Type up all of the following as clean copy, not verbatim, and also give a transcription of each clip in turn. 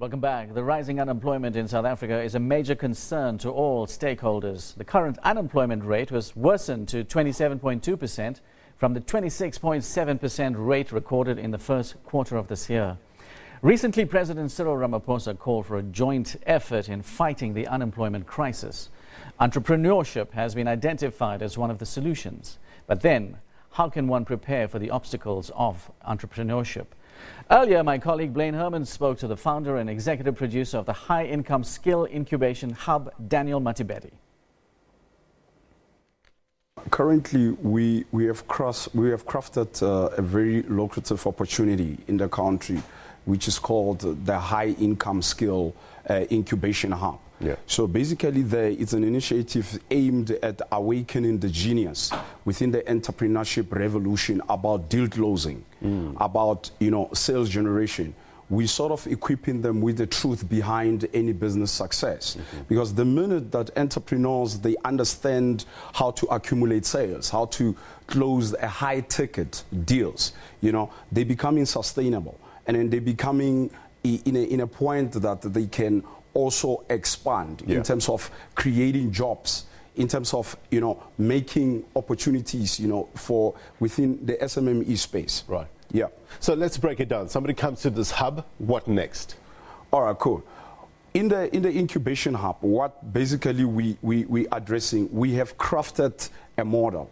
Welcome back. The rising unemployment in South Africa is a major concern to all stakeholders. The current unemployment rate was worsened to 27.2% from the 26.7% rate recorded in the first quarter of this year. Recently, President Cyril Ramaphosa called for a joint effort in fighting the unemployment crisis. Entrepreneurship has been identified as one of the solutions. But then, how can one prepare for the obstacles of entrepreneurship? Earlier, my colleague Blain Herman spoke to the founder and executive producer of the High-Income-Skill Incubation Hub, Daniel Mathibedi. Currently, we have crafted a very lucrative opportunity in the country, which is called the High-Income-Skill Incubation Hub. Yeah. So basically, it's an initiative aimed at awakening the genius within the entrepreneurship revolution about deal closing, about sales generation. We sort of equipping them with the truth behind any business success. Because the minute that entrepreneurs, they understand how to accumulate sales, how to close a high-ticket deals, they becoming sustainable, and then they becoming in a point that they can also expand in terms of creating jobs, in terms of making opportunities for within the SMME space. Right. Yeah. So let's break it down. Somebody comes to this hub. What next? All right. Cool. In the incubation hub, what basically we addressing, we have crafted a model.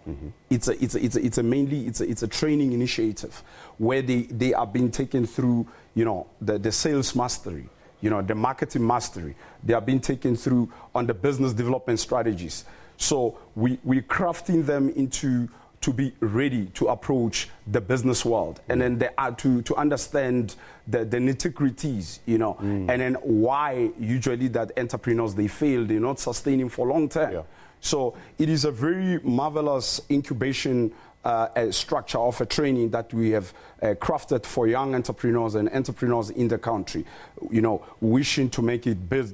It's a training initiative where they are being taken through the sales mastery, the marketing mastery. They are being taken through on the business development strategies. So we're crafting them to be ready to approach the business world, and then they are to understand the nitty-gritties, and then why usually that entrepreneurs, they fail, they're not sustaining for long term. Yeah. So it is a very marvelous incubation structure of a training that we have crafted for young entrepreneurs and entrepreneurs in the country, wishing to make it big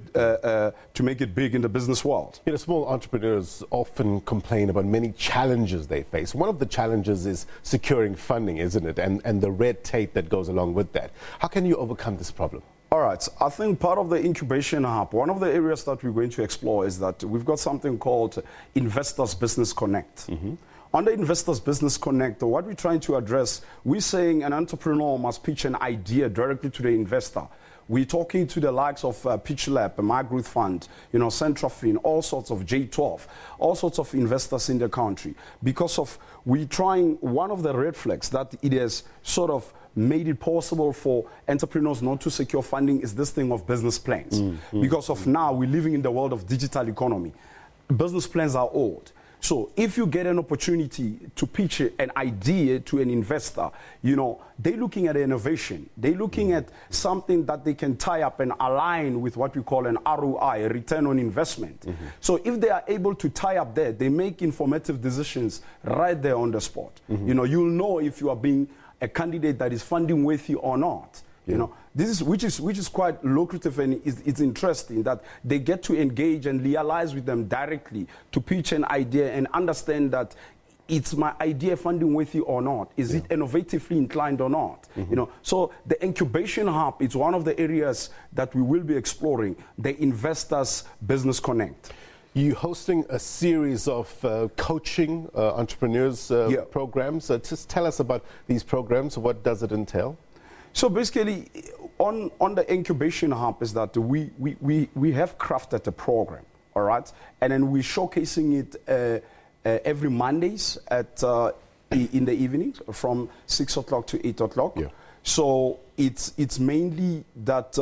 in the business world. Small entrepreneurs often complain about many challenges they face. One of the challenges is securing funding, isn't it? And the red tape that goes along with that. How can you overcome this problem? All right. I think part of the incubation hub, one of the areas that we're going to explore is that we've got something called Investors Business Connect. On the Investors Business Connect, what we're trying to address, we're saying an entrepreneur must pitch an idea directly to the investor. We're talking to the likes of Pitch Lab, MyGrowth Fund, Centrofin, all sorts of J12, all sorts of investors in the country. Because of we trying, one of the red flags that it has sort of made it possible for entrepreneurs not to secure funding is this thing of business plans. Because of now, we're living in the world of digital economy. Business plans are old. So if you get an opportunity to pitch an idea to an investor, they're looking at innovation. They're looking at something that they can tie up and align with what we call an ROI, a return on investment. So if they are able to tie up there, they make informative decisions right there on the spot. You'll know if you are being a candidate that is funding worthy or not. This is which is quite lucrative, and it's interesting that they get to engage and liaise with them directly to pitch an idea and understand that it's my idea funding worthy or not. Is it innovatively inclined or not? So the incubation hub is one of the areas that we will be exploring, the Investors Business Connect. You're hosting a series of coaching entrepreneurs programs. Just tell us about these programs. What does it entail? So basically, on the incubation hub is that we have crafted a program, all right, and then we're showcasing it every Mondays in the evenings from 6 o'clock to 8 o'clock. Yeah. So it's mainly that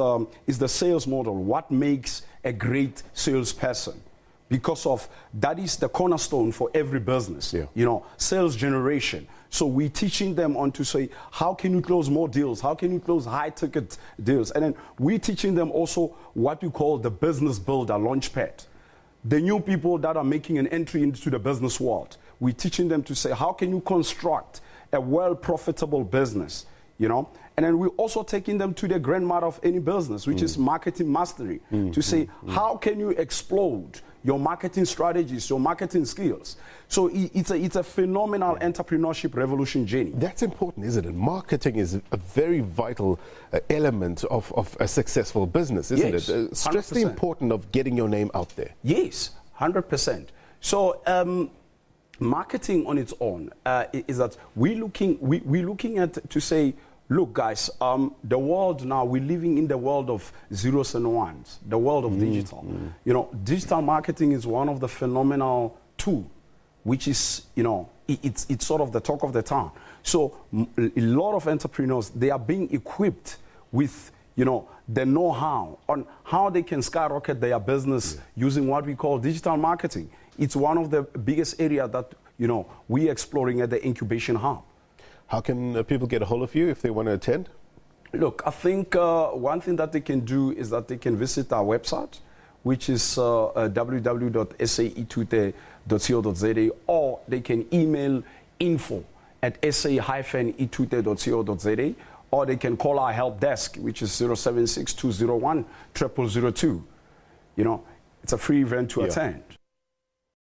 is the sales model. What makes a great salesperson? Because of that is the cornerstone for every business. Sales generation. So we're teaching them on to say, how can you close more deals? How can you close high-ticket deals? And then we're teaching them also what we call the business builder launchpad. The new people that are making an entry into the business world, we're teaching them to say, how can you construct a well-profitable business? And then we're also taking them to the grandmother of any business, which is marketing mastery, to say, how can you explode your marketing strategies, your marketing skills. So it's a phenomenal entrepreneurship revolution journey. That's important, isn't it? Marketing is a very vital element of a successful business, isn't Yes, it? Stress the 100%. importance of getting your name out there. Yes, 100%. So marketing on its own is that we're looking at to say, look, guys, the world now, we're living in the world of zeros and ones, the world of digital. You know, digital marketing is one of the phenomenal tools, which is, you know, it's sort of the talk of the town. So a lot of entrepreneurs, they are being equipped with, you know, the know-how on how they can skyrocket their business using what we call digital marketing. It's one of the biggest areas that, you know, we're exploring at the Incubation Hub. How can people get a hold of you if they want to attend? Look, I think one thing that they can do is that they can visit our website, which is www.saetute.co.za, or they can email info@sa-etute.co.za, or they can call our help desk, which is 076-201-0002. You know, it's a free event to attend.